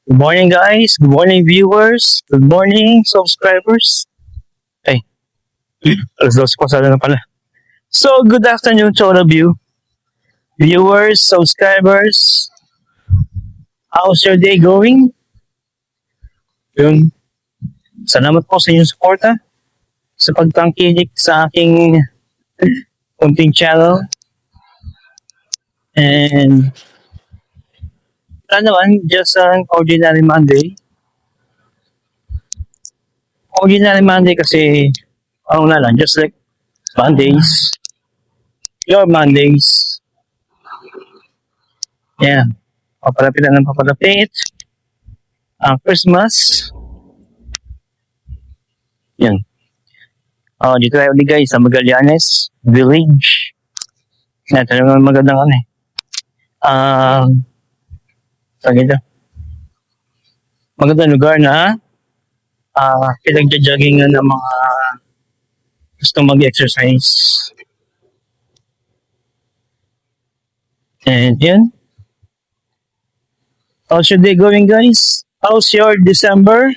Good morning, guys. Good morning, viewers. Good morning, subscribers. Ay, alas 12 pasado na pala. So, good afternoon to all of you. Viewers, subscribers. How's your day going? Yun. Salamat po sa inyong suporta sa pagtangkilik sa aking kunting channel. And wala naman, just an ordinary Monday. Ordinary Monday kasi, ano na lang, just like Mondays. Your Mondays. Yeah. Papalapit na ng papalapit. Christmas. Yan. Dito tayo ulit guys sa Magallanes Village. Yan, talagang magandang ano eh. Saan ito? Magandang lugar na pinagja-jogging ng mga gustong mag-exercise. And yan. How's your day going, guys? How's your December?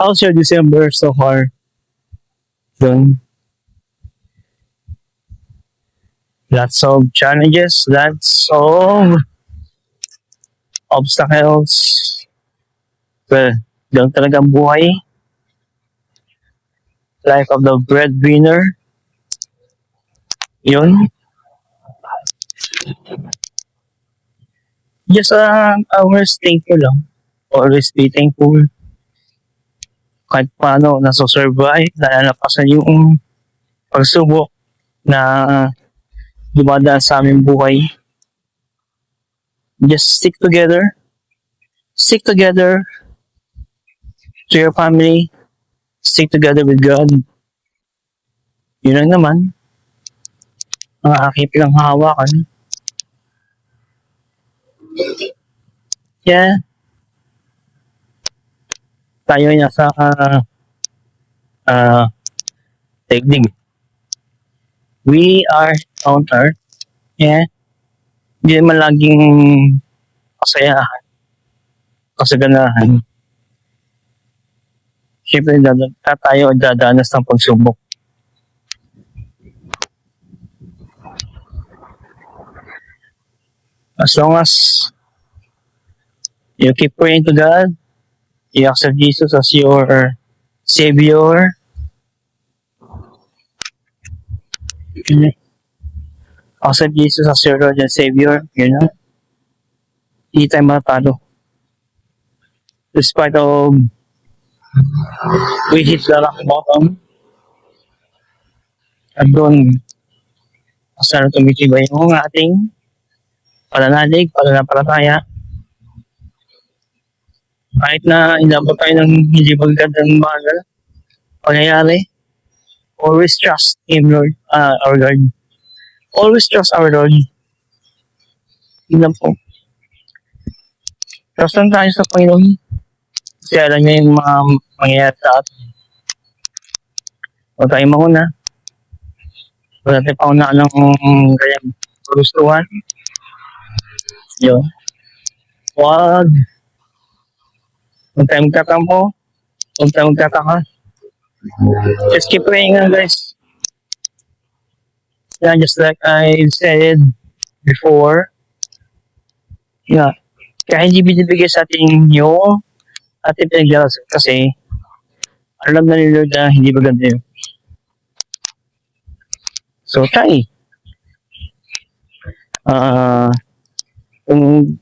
How's your December so far? Done. Lots of challenges, lots of obstacles. Well, ganun talaga ang buhay. Life of the breadwinner. Yun. Just always thankful lang. Always be thankful. Kahit paano nasusurvive, nalalapasan yung pagsubok na dumadaan sa aming buhay. Just stick together. Stick together to your family. Stick together with God. Yun lang naman. Ang aking pinanghahawakan. Yeah. Tayo ay nasa technique. We are on earth. Yeah. Hindi naman laging kasayahan. Kasaganahan. Siyempre, tayo ay dadanas ng pagsubok. As long as you keep praying to God, you accept Jesus as your Savior, accept Jesus as your Lord and Savior, you know, hindi tayo matalo. Despite of we hit the rock bottom, at doon, asara tumitibay yung ating pananalig, pananampalataya. Kahit na inabot tayo ng hindi magandang mga pangyayari, always trust Him, Lord, our Lord. Always trust our Lord. Yun lang po. Trust lang tayo sa Panginoon. Kasi alam niya yung mga mangyayari sa atin. Huwag tayong mauna. Huwag natin paunaan ng kanyang kagustuhan. Yun. Huwag tayo magtatampo. Huwag tayo magtataka. Just keep praying nga, guys. Yeah, just like I said before. Yeah. Kaya hindi binibigay sa atin yung ating pinaglalas kasi alam na ni Lord na hindi maganda yun. So, try. Kung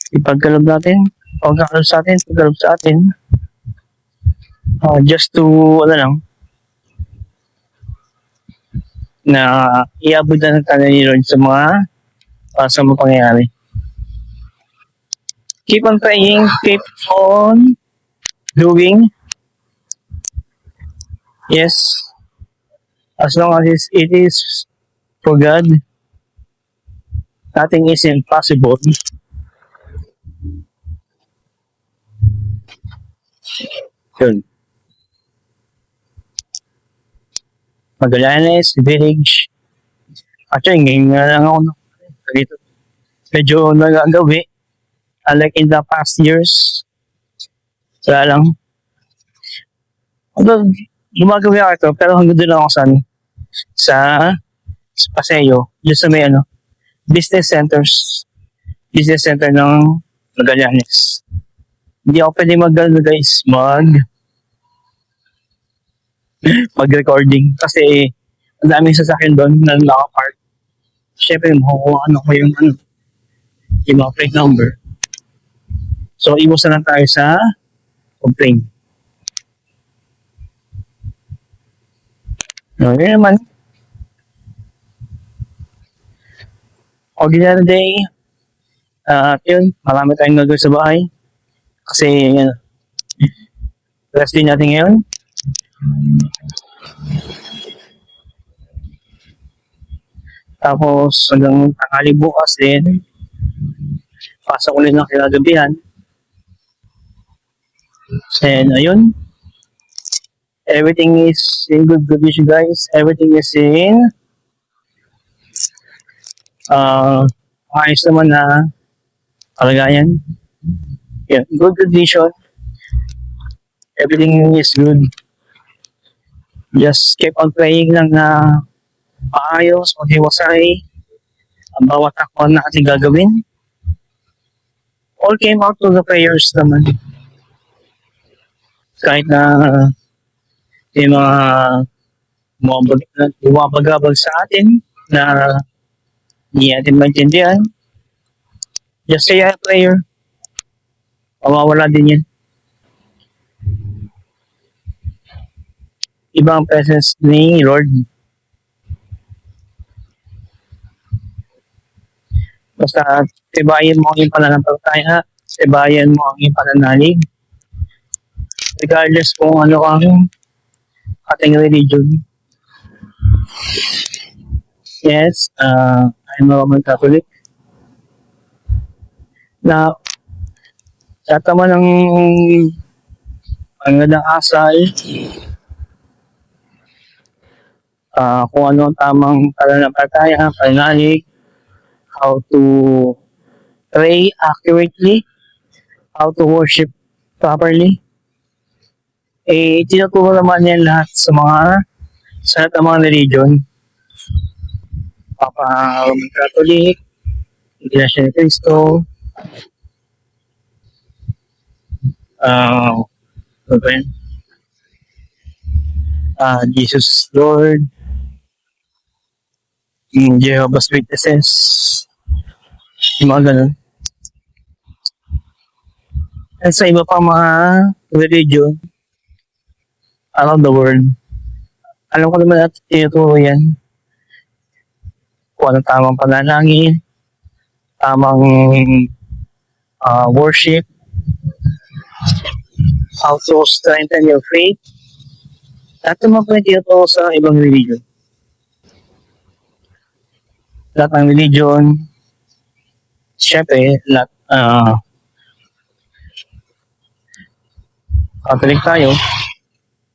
ipagkalab natin, pagkalab sa atin, just to, na iabot na ng tayo ni Lord sa mga pangyayari. Keep on praying, keep on doing. Yes. As long as it is for God, nothing is impossible. Yun. Magallanes Village. Actually, ngayon nga lang ako dito. Medyo nagagawi. Unlike in the past years, wala lang. Although, gumagawa ako ito, pero hanggang doon lang ako sa Paseo, dyan sa may business centers, business center ng Magallanes. Hindi ako pwede guys, mag-recording kasi ang daming sasakyan doon na naka-park. Siyempre, makukuha ko yung mga plate number. So, iwasan lang tayo sa complaint. No, yun naman. Ordinary day. Yun, marami tayong nagawin sa bahay. Kasi, rest din natin ngayon. Tapos, hanggang tanghali bukas din. Pasok ulit ng kinagabihan. And, ayun. Everything is in good condition, guys. Everything is in ayos naman na kalagayan. Yeah, good condition. Everything is good. Just keep on praying lang na maayos, maghiwasay ang bawat akon na ating gagawin. All came out to the prayers naman. Kahit na yung mga bumabagabag sa atin na hindi natin maintindihan, just say a prayer. Mawawala din yan. Ibang presence ni Lord. Basta tibayan mo ang iyong pananampalataya, tibayan mo ang iyong pananalig. Regardless kung ano ang ating religion. Yes, I'm a Roman Catholic. Na sa tama ng magandang asal, kung ano ang tamang pananampalataya, pananalig, how to pray accurately, how to worship properly. Tinuturo naman yan lahat sa lahat ng mga religion. Papa Roman Catholic, Iglesia ni Cristo, Jesus Lord, Jehovah's Witnesses, yung mga ganun. At sa iba pang mga religion around the world, alam ko naman at tinuturo yan kung ano tamang panalangin, tamang worship, how to strengthen your faith. Lahat naman po yung tinuturo sa ibang religion. Lahat ng religion, syempre, lahat, Catholic tayo.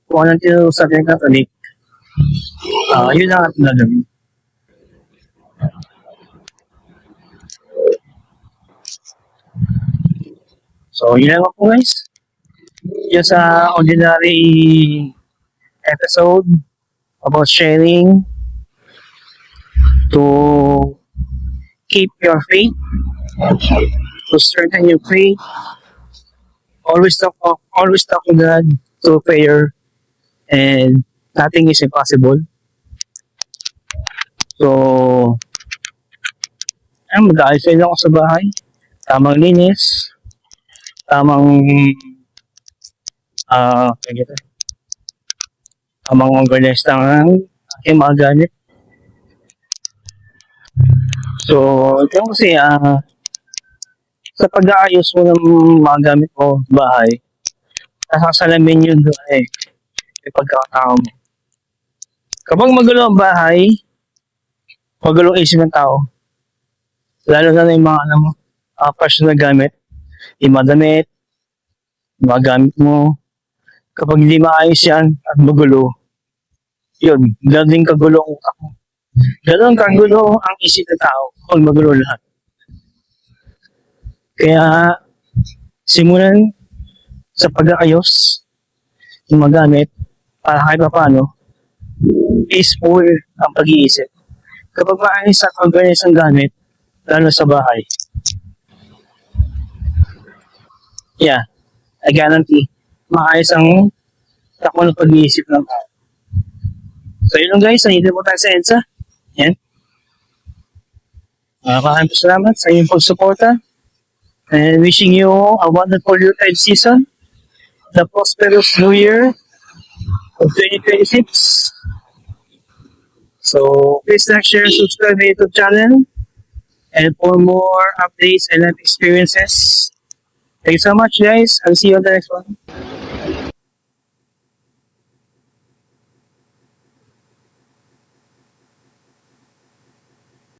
Kung anong tinuturo sa ating Catholic, yun ang ating gagawin. So, yun lang po guys. Yung sa ordinary episode about sharing to keep your faith, to strengthen your faith, always talk to God through prayer, and nothing is impossible. So, mag-aayos lang ako sa bahay. Tamang linis, tamang tamang organize ng aking mga gamit. So, ito kasi sa pag-aayos mo ng mga gamit mo sa bahay, nasasalamin yun doon yung pagkakatao mo. Kapag magulo ang bahay, magulo ang isip ng tao. Lalo na yung mga personal gamit, yung mga damit, mga gamit mo. Kapag hindi maayos yan at magulo, yun, gano'n kagulo ang utak mo. Gano'n kagulo ang isip ng tao kung magulo lahat. Kaya, simulan sa pag-aayos ng mga gamit para kahit pa paano, peaceful ang pag-iisip. Kapag maayos at organize ang gamit, lalo sa bahay, yeah, I guarantee, maayos ang takbo ng pag-iisip ng tao. So yun lang guys, nandito po tayo sa EDSA. Yan. Maraming salamat sa inyong pagsuporta. And wishing you a wonderful Yuletide season. The prosperous New Year of 2026. So please like, share, subscribe my YouTube channel. And for more updates and life experiences. Thank you so much guys. I'll see you on the next one.